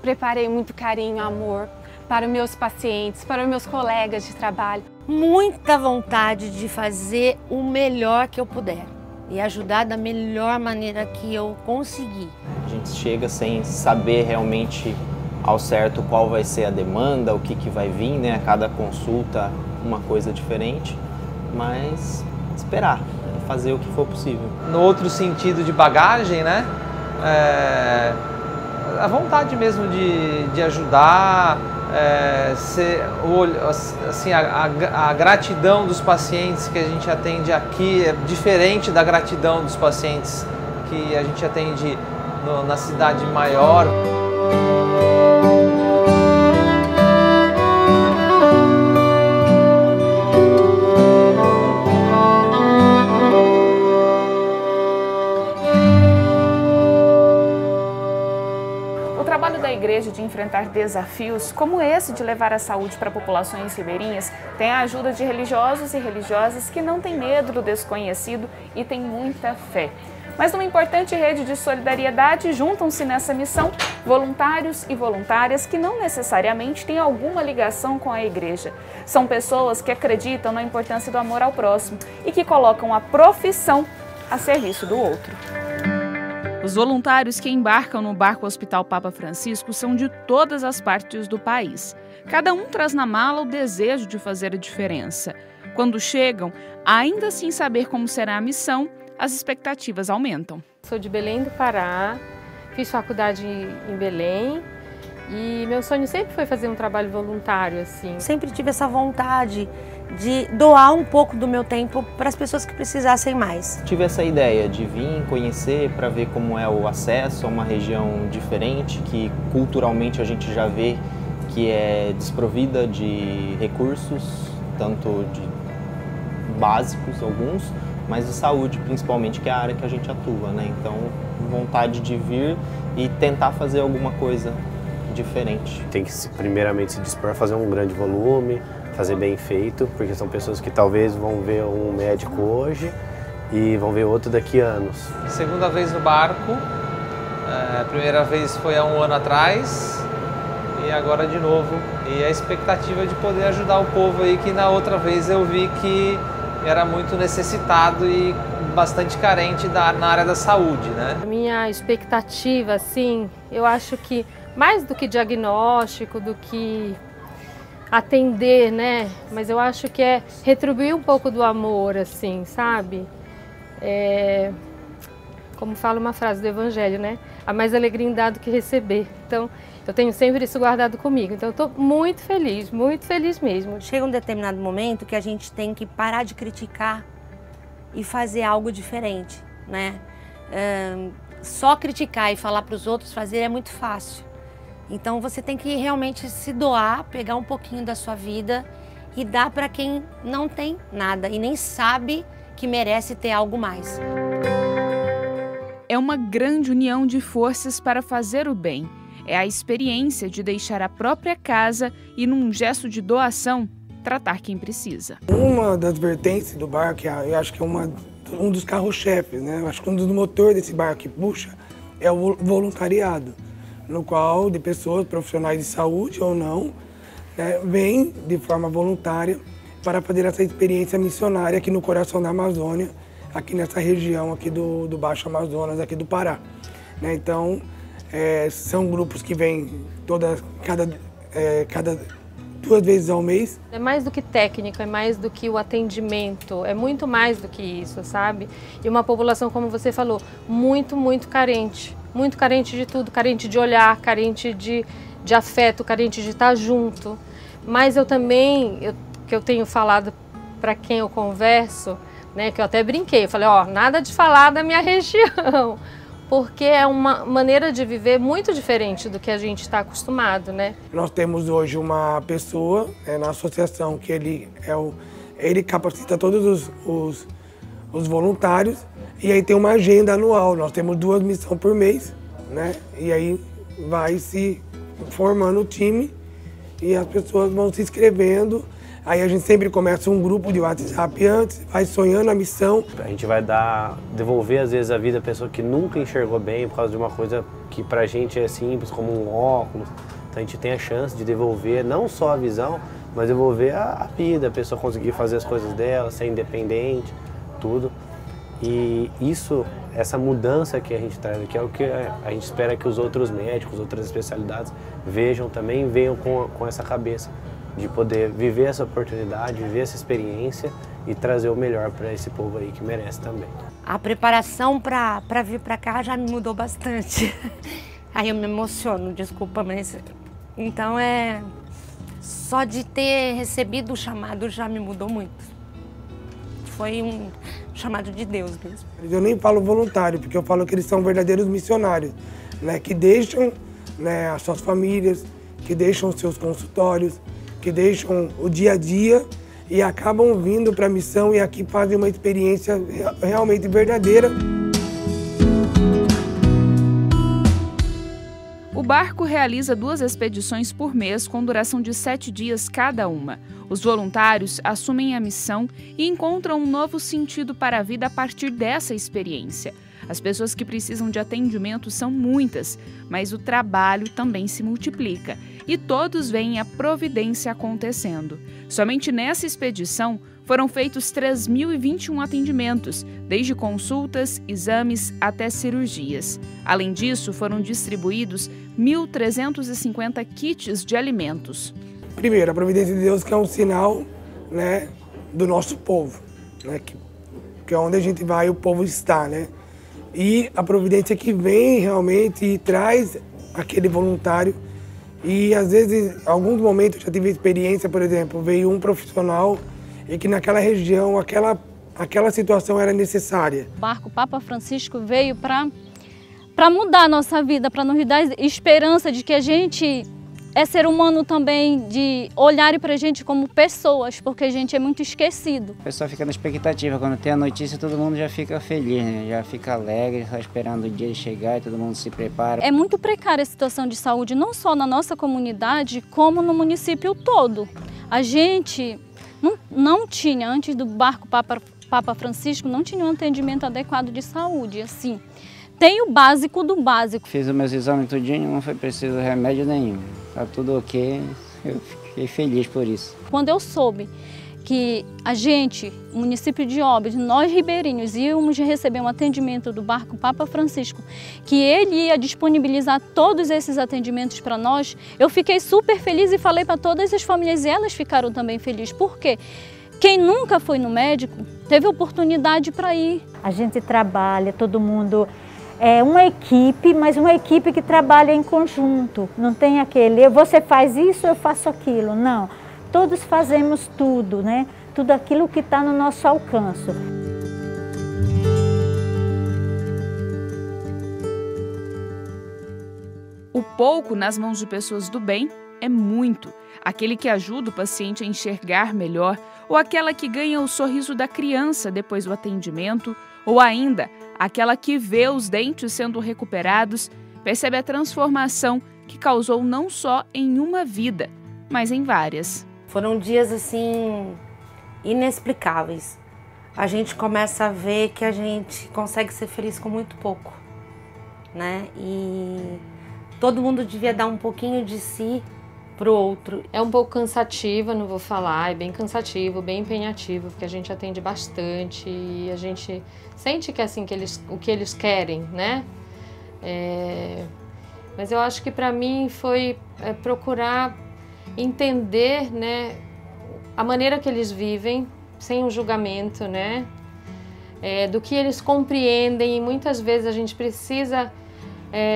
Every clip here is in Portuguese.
preparei muito carinho, amor para os meus pacientes, para os meus colegas de trabalho. Muita vontade de fazer o melhor que eu puder e ajudar da melhor maneira que eu conseguir. A gente chega sem saber realmente ao certo qual vai ser a demanda, o que vai vir, né? A cada consulta uma coisa diferente, mas esperar, fazer o que for possível. No outro sentido de bagagem, né? A vontade mesmo de ajudar, assim, a gratidão dos pacientes que a gente atende aqui é diferente da gratidão dos pacientes que a gente atende na cidade maior. O trabalho da igreja de enfrentar desafios como esse de levar a saúde para populações ribeirinhas tem a ajuda de religiosos e religiosas que não têm medo do desconhecido e têm muita fé. Mas numa importante rede de solidariedade juntam-se nessa missão voluntários e voluntárias que não necessariamente têm alguma ligação com a igreja. São pessoas que acreditam na importância do amor ao próximo e que colocam a profissão a serviço do outro. Os voluntários que embarcam no barco Hospital Papa Francisco são de todas as partes do país. Cada um traz na mala o desejo de fazer a diferença. Quando chegam, ainda sem saber como será a missão, as expectativas aumentam. Sou de Belém do Pará, fiz faculdade em Belém e meu sonho sempre foi fazer um trabalho voluntário, assim. Sempre tive essa vontade de doar um pouco do meu tempo para as pessoas que precisassem mais. Tive essa ideia de vir conhecer para ver como é o acesso a uma região diferente, que culturalmente a gente já vê que é desprovida de recursos, tanto de básicos alguns, mas de saúde principalmente, que é a área que a gente atua, né? Então, vontade de vir e tentar fazer alguma coisa diferente. Tem que primeiramente se dispor a fazer um grande volume, fazer bem feito, porque são pessoas que talvez vão ver um médico hoje e vão ver outro daqui a anos. Segunda vez no barco, a primeira vez foi há um ano atrás e agora de novo. E a expectativa de poder ajudar o povo aí, que na outra vez eu vi que era muito necessitado e bastante carente na área da saúde, né? A minha expectativa, assim, eu acho que mais do que diagnóstico, do que atender, né? Mas eu acho que é retribuir um pouco do amor, assim, sabe? Como fala uma frase do Evangelho, né? Há mais alegria em dar do que receber. Então, eu tenho sempre isso guardado comigo. Então, eu estou muito feliz mesmo. Chega um determinado momento que a gente tem que parar de criticar e fazer algo diferente, né? Só criticar e falar para os outros fazer é muito fácil. Então você tem que realmente se doar, pegar um pouquinho da sua vida e dar para quem não tem nada e nem sabe que merece ter algo mais. É uma grande união de forças para fazer o bem. É a experiência de deixar a própria casa e, num gesto de doação, tratar quem precisa. Uma das vertentes do barco, eu acho que é um dos carros-chefes, né? Eu acho que um dos motores desse barco que puxa é o voluntariado, no qual de pessoas profissionais de saúde ou não, né, vêm de forma voluntária para fazer essa experiência missionária aqui no coração da Amazônia, aqui nessa região aqui do Baixo Amazonas, aqui do Pará. Né? Então, são grupos que vêm cada 2 vezes ao mês. É mais do que técnico, é mais do que o atendimento, é muito mais do que isso, sabe? E uma população, como você falou, muito, muito carente de tudo, carente de olhar, carente de afeto, carente de estar junto. Mas eu também, que eu tenho falado para quem eu converso, né, que eu até brinquei, eu falei, ó, nada de falar da minha região, porque é uma maneira de viver muito diferente do que a gente está acostumado, né? Nós temos hoje uma pessoa na associação que ele capacita todos os voluntários e aí tem uma agenda anual. Nós temos 2 missões por mês, né? E aí vai se formando o time e as pessoas vão se inscrevendo. Aí a gente sempre começa um grupo de WhatsApp antes, vai sonhando a missão. A gente vai devolver às vezes a vida à pessoa que nunca enxergou bem por causa de uma coisa que pra gente é simples, como um óculos. Então a gente tem a chance de devolver não só a visão, mas devolver a vida, a pessoa conseguir fazer as coisas dela, ser independente, tudo. E essa mudança que a gente traz aqui é o que a gente espera que os outros médicos, outras especialidades vejam também, venham com essa cabeça de poder viver essa oportunidade, viver essa experiência e trazer o melhor para esse povo aí que merece também. A preparação para vir para cá já me mudou bastante. Aí eu me emociono, desculpa, mas... Então só de ter recebido o chamado já me mudou muito. Foi um chamado de Deus mesmo. Eu nem falo voluntário, porque eu falo que eles são verdadeiros missionários, né? Que deixam, né, as suas famílias, que deixam os seus consultórios, que deixam o dia a dia e acabam vindo para a missão e aqui fazem uma experiência realmente verdadeira. O barco realiza 2 expedições por mês com duração de 7 dias cada uma. Os voluntários assumem a missão e encontram um novo sentido para a vida a partir dessa experiência. As pessoas que precisam de atendimento são muitas, mas o trabalho também se multiplica e todos veem a providência acontecendo. Somente nessa expedição foram feitos 3.021 atendimentos, desde consultas, exames até cirurgias. Além disso, foram distribuídos 1.350 kits de alimentos. Primeiro, a providência de Deus, que é um sinal, né, do nosso povo, né, que é onde a gente vai, o povo está, né? E a providência que vem realmente e traz aquele voluntário. E às vezes, em alguns momentos, eu já tive experiência, por exemplo, veio um profissional e que naquela região, aquela situação era necessária. O barco Papa Francisco veio para mudar a nossa vida, para nos dar esperança de que a gente é ser humano também, de olhar para a gente como pessoas, porque a gente é muito esquecido. O pessoal fica na expectativa, quando tem a notícia todo mundo já fica feliz, né? Já fica alegre, só esperando o dia chegar e todo mundo se prepara. É muito precária a situação de saúde, não só na nossa comunidade, como no município todo. A gente não tinha, antes do barco Papa Francisco, não tinha um atendimento adequado de saúde, assim. Tem o básico do básico. Fiz os meus exames tudinho, não foi preciso remédio nenhum. Tá tudo ok, eu fiquei feliz por isso. Quando eu soube que a gente, o município de Óbidos, nós ribeirinhos, íamos receber um atendimento do barco Papa Francisco, que ele ia disponibilizar todos esses atendimentos para nós, eu fiquei super feliz e falei para todas as famílias e elas ficaram também felizes. Por quê? Quem nunca foi no médico teve oportunidade para ir. A gente trabalha, todo mundo... É uma equipe, mas uma equipe que trabalha em conjunto. Não tem aquele, você faz isso, eu faço aquilo. Não, todos fazemos tudo, né? Tudo aquilo que está no nosso alcance. O pouco nas mãos de pessoas do bem é muito. Aquele que ajuda o paciente a enxergar melhor, ou aquela que ganha o sorriso da criança depois do atendimento, ou ainda aquela que vê os dentes sendo recuperados, percebe a transformação que causou não só em uma vida, mas em várias. Foram dias assim inexplicáveis. A gente começa a ver que a gente consegue ser feliz com muito pouco, né? E todo mundo devia dar um pouquinho de si pro outro. É um pouco cansativa, não vou falar, é bem cansativo, bem empenhativo, porque a gente atende bastante e a gente sente que é assim o que eles querem, né? Mas eu acho que para mim foi procurar entender, né, a maneira que eles vivem, sem um julgamento, né? Do que eles compreendem, e muitas vezes a gente precisa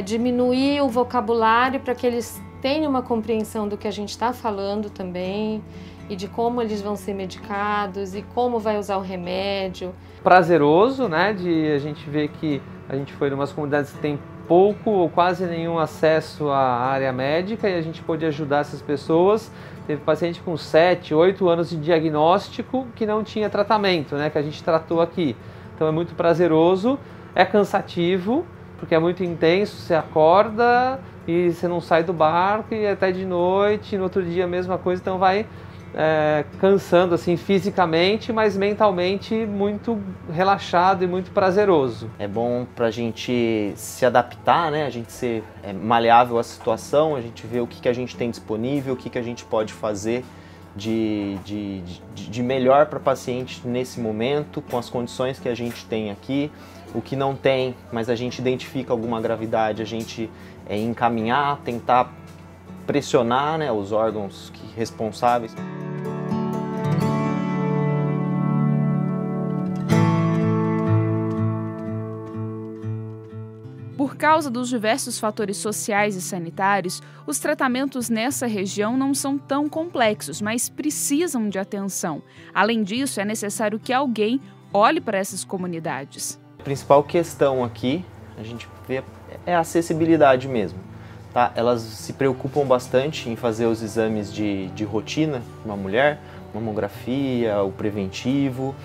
diminuir o vocabulário para que eles tenham uma compreensão do que a gente está falando também e de como eles vão ser medicados e como vai usar o remédio. Prazeroso, né, de a gente ver que a gente foi em umas comunidades que tem pouco ou quase nenhum acesso à área médica e a gente pôde ajudar essas pessoas. Teve paciente com 7, 8 anos de diagnóstico que não tinha tratamento, né, que a gente tratou aqui. Então é muito prazeroso, é cansativo, porque é muito intenso, você acorda e você não sai do barco e até de noite, no outro dia a mesma coisa, então vai cansando assim fisicamente, mas mentalmente muito relaxado e muito prazeroso. É bom para a gente se adaptar, né? A gente ser maleável à situação, a gente ver o que a gente tem disponível, o que a gente pode fazer de melhor para o paciente nesse momento, com as condições que a gente tem aqui. O que não tem, mas a gente identifica alguma gravidade, a gente encaminhar, tentar pressionar, né, os órgãos responsáveis. Por causa dos diversos fatores sociais e sanitários, os tratamentos nessa região não são tão complexos, mas precisam de atenção. Além disso, é necessário que alguém olhe para essas comunidades. A principal questão aqui, a gente vê, é a acessibilidade mesmo. Tá? Elas se preocupam bastante em fazer os exames de rotina de uma mulher, mamografia, o preventivo,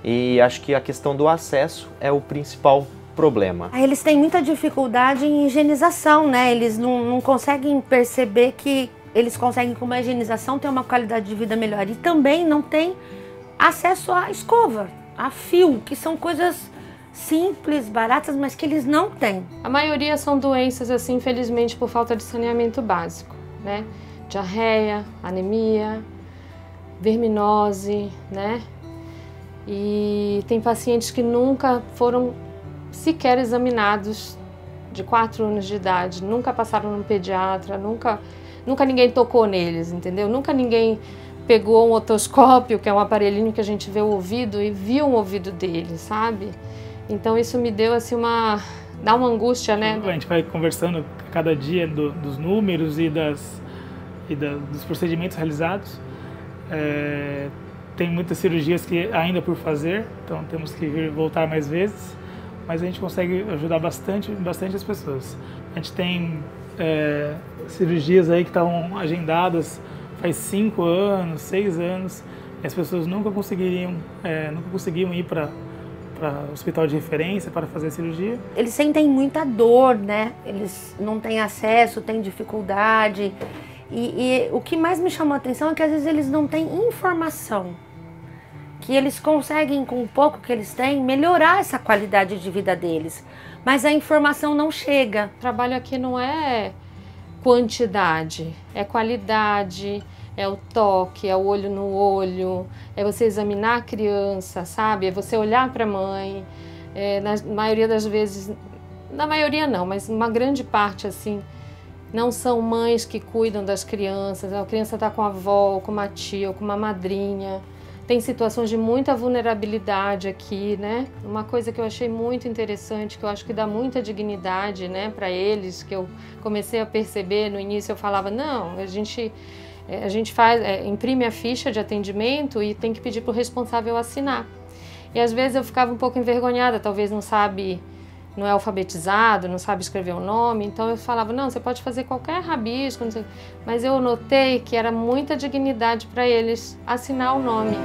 e acho que a questão do acesso é o principal problema. Eles têm muita dificuldade em higienização, né? Eles não conseguem perceber que eles conseguem com uma higienização ter uma qualidade de vida melhor. E também não tem acesso à escova, a fio, que são coisas simples, baratas, mas que eles não têm. A maioria são doenças, assim, infelizmente, por falta de saneamento básico, né? Diarreia, anemia, verminose, né? E tem pacientes que nunca foram sequer examinados de 4 anos de idade, nunca passaram no pediatra, nunca ninguém tocou neles, entendeu? Nunca ninguém pegou um otoscópio, que é um aparelhinho que a gente vê o ouvido, e viu o ouvido dele, sabe? Então isso me deu assim dá uma angústia, né? A gente vai conversando cada dia dos números e dos procedimentos realizados. Tem muitas cirurgias que ainda por fazer, então temos que voltar mais vezes, mas a gente consegue ajudar bastante as pessoas. A gente tem cirurgias aí que estavam agendadas faz 5 anos, 6 anos, e as pessoas nunca conseguiam ir para hospital de referência para fazer a cirurgia. Eles sentem muita dor, né? Eles não têm acesso, têm dificuldade. E o que mais me chamou a atenção é que às vezes eles não têm informação. Que eles conseguem, com o pouco que eles têm, melhorar essa qualidade de vida deles. Mas a informação não chega. O trabalho aqui não é quantidade, é qualidade, é o toque, é o olho no olho, é você examinar a criança, sabe? É você olhar para a mãe. Na maioria das vezes, na maioria não, mas uma grande parte assim, não são mães que cuidam das crianças, a criança está com a avó, ou com uma tia, ou com uma madrinha. Tem situações de muita vulnerabilidade aqui, né? Uma coisa que eu achei muito interessante, que eu acho que dá muita dignidade, né, para eles, que eu comecei a perceber no início, eu falava, não, a gente imprime a ficha de atendimento e tem que pedir para o responsável assinar. E às vezes eu ficava um pouco envergonhada, talvez não é alfabetizado, não sabe escrever o nome, então eu falava, não, você pode fazer qualquer rabisco, não sei. Mas eu notei que era muita dignidade para eles assinar o nome.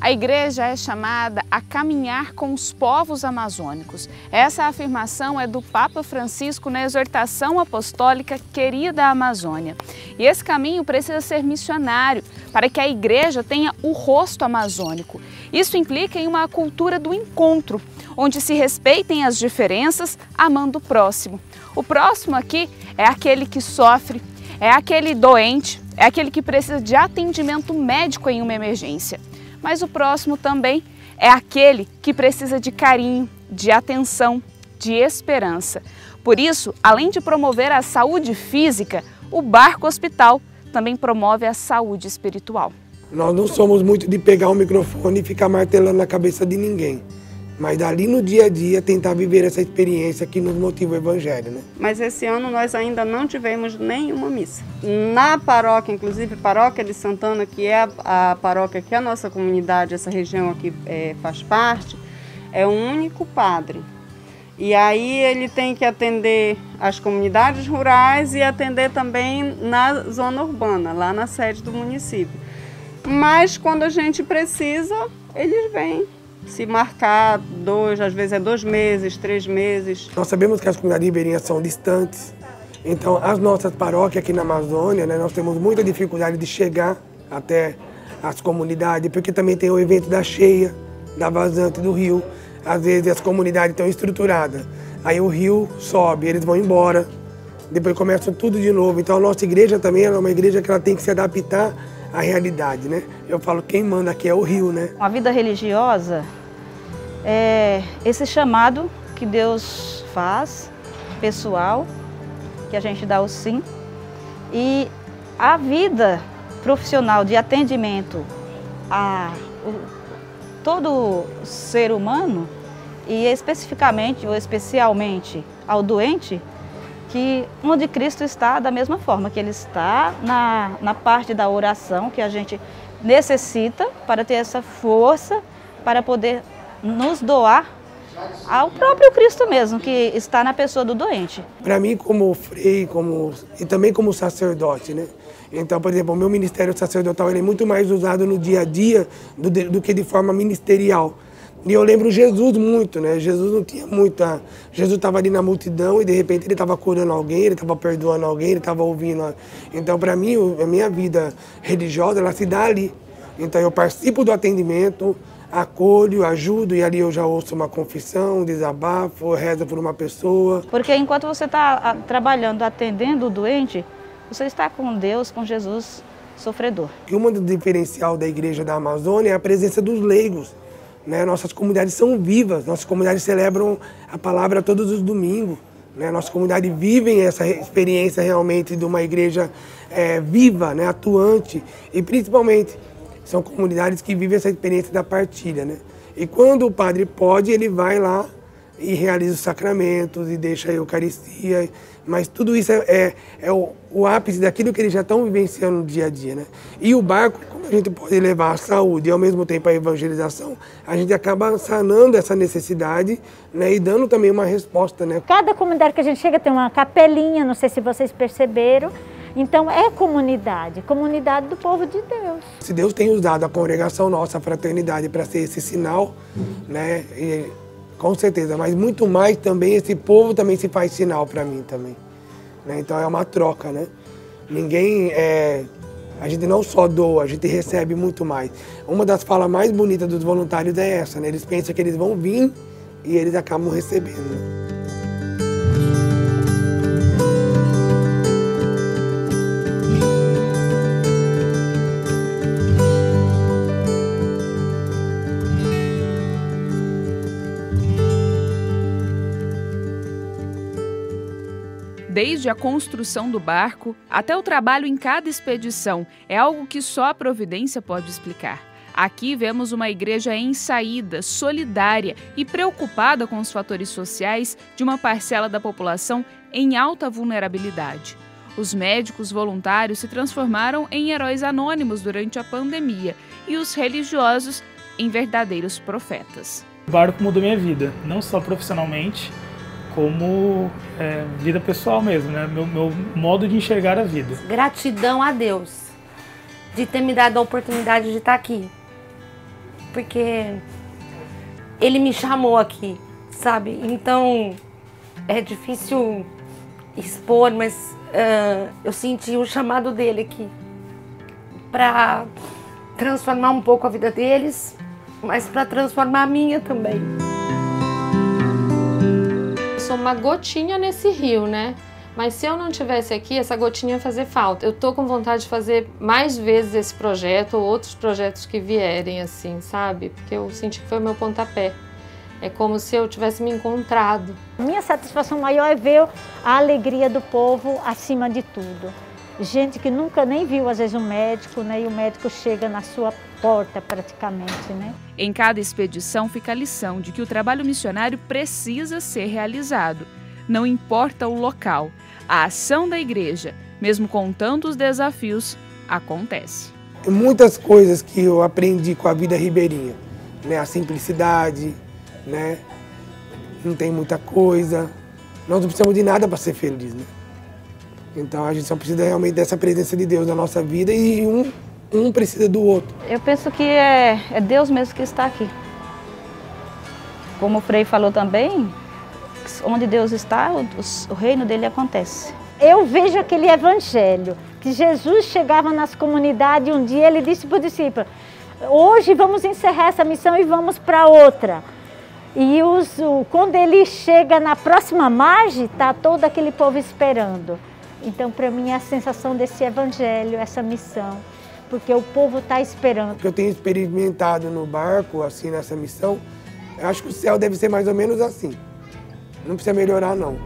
A igreja é chamada a caminhar com os povos amazônicos. Essa afirmação é do Papa Francisco na exortação apostólica Querida Amazônia. E esse caminho precisa ser missionário, para que a igreja tenha o rosto amazônico. Isso implica em uma cultura do encontro, onde se respeitem as diferenças, amando o próximo. O próximo aqui é aquele que sofre, é aquele doente, é aquele que precisa de atendimento médico em uma emergência. Mas o próximo também é aquele que precisa de carinho, de atenção, de esperança. Por isso, além de promover a saúde física, o Barco Hospital também promove a saúde espiritual. Nós não somos muito de pegar o microfone e ficar martelando na cabeça de ninguém, mas dali no dia a dia tentar viver essa experiência que nos motiva o Evangelho, né? Mas esse ano nós ainda não tivemos nenhuma missa. Na paróquia, inclusive paróquia de Santana, que é a paróquia que a nossa comunidade, essa região aqui faz parte, é o único padre. E aí ele tem que atender as comunidades rurais e atender também na zona urbana, lá na sede do município. mas quando a gente precisa, eles vêm. Se marcar às vezes é 2 meses, 3 meses. Nós sabemos que as comunidades ribeirinhas são distantes, então as nossas paróquias aqui na Amazônia, né, nós temos muita dificuldade de chegar até as comunidades, porque também tem o evento da cheia, da vazante do rio. Às vezes as comunidades estão estruturadas, aí o rio sobe, eles vão embora, depois começa tudo de novo. Então a nossa igreja também é uma igreja que ela tem que se adaptar à realidade, né? Eu falo, quem manda aqui é o rio, né? A vida religiosa é esse chamado que Deus faz, pessoal, que a gente dá o sim. E a vida profissional de atendimento a todo ser humano, e especificamente ou especialmente ao doente, que onde Cristo está, da mesma forma que Ele está na parte da oração que a gente necessita para ter essa força, para poder nos doar ao próprio Cristo mesmo, que está na pessoa do doente. Para mim, como frei, e também como sacerdote, né? Então, por exemplo, o meu ministério sacerdotal ele é muito mais usado no dia a dia do que de forma ministerial. E eu lembro Jesus muito, né? Jesus não tinha muita... Jesus estava ali na multidão e de repente ele estava curando alguém, ele estava perdoando alguém, ele estava ouvindo. Então, para mim, a minha vida religiosa, ela se dá ali. Então, eu participo do atendimento, acolho, ajudo, e ali eu já ouço uma confissão, um desabafo, rezo por uma pessoa. Porque enquanto você está trabalhando, atendendo o doente, você está com Deus, com Jesus sofredor. E uma do diferencial da Igreja da Amazônia é a presença dos leigos. Né? Nossas comunidades são vivas, nossas comunidades celebram a palavra todos os domingos. Né? Nossas comunidades vivem essa experiência realmente de uma igreja viva, né? Atuante, e principalmente são comunidades que vivem essa experiência da partilha. Né? E quando o padre pode, ele vai lá e realiza os sacramentos e deixa a Eucaristia, mas tudo isso é o ápice daquilo que eles já estão vivenciando no dia a dia, né? E o barco, como a gente pode levar a saúde e ao mesmo tempo a evangelização, a gente acaba sanando essa necessidade, né? E dando também uma resposta, né? Cada comunidade que a gente chega tem uma capelinha, não sei se vocês perceberam, então é comunidade do povo de Deus. Se Deus tem usado a congregação nossa, a fraternidade, para ser esse sinal, né? Com certeza, mas muito mais também, esse povo também se faz sinal para mim também. Né? Então é uma troca, né? A gente não só doa, a gente recebe muito mais. Uma das falas mais bonitas dos voluntários é essa, né? Eles pensam que eles vão vir e eles acabam recebendo. Desde a construção do barco até o trabalho em cada expedição, é algo que só a Providência pode explicar. Aqui vemos uma igreja em saída, solidária e preocupada com os fatores sociais de uma parcela da população em alta vulnerabilidade. Os médicos voluntários se transformaram em heróis anônimos durante a pandemia e os religiosos em verdadeiros profetas. O barco mudou minha vida, não só profissionalmente, como vida pessoal mesmo, né? Meu modo de enxergar a vida. Gratidão a Deus de ter me dado a oportunidade de estar aqui, porque Ele me chamou aqui, sabe? Então é difícil expor, mas eu senti o chamado dele aqui para transformar um pouco a vida deles, mas para transformar a minha também. Sou uma gotinha nesse rio, né? Mas se eu não tivesse aqui, essa gotinha ia fazer falta. Eu tô com vontade de fazer mais vezes esse projeto ou outros projetos que vierem, assim, sabe? Porque eu senti que foi o meu pontapé. É como se eu tivesse me encontrado. Minha satisfação maior é ver a alegria do povo acima de tudo. Gente que nunca nem viu, às vezes, um médico, né? E o médico chega na sua porta, praticamente, né? Em cada expedição fica a lição de que o trabalho missionário precisa ser realizado. Não importa o local, a ação da igreja, mesmo com tantos desafios, acontece. Muitas coisas que eu aprendi com a vida ribeirinha, né? A simplicidade, né? Não tem muita coisa. Nós não precisamos de nada para ser feliz, né? Então a gente só precisa realmente dessa presença de Deus na nossa vida e um precisa do outro. Eu penso que é Deus mesmo que está aqui. Como o Frei falou também, onde Deus está, o reino dele acontece. Eu vejo aquele evangelho, que Jesus chegava nas comunidades e um dia ele disse para o discípulo, hoje vamos encerrar essa missão e vamos para outra. E quando ele chega na próxima margem, está todo aquele povo esperando. Então, para mim, é a sensação desse evangelho, essa missão, porque o povo está esperando. O que eu tenho experimentado no barco, assim, nessa missão, eu acho que o céu deve ser mais ou menos assim. Não precisa melhorar, não.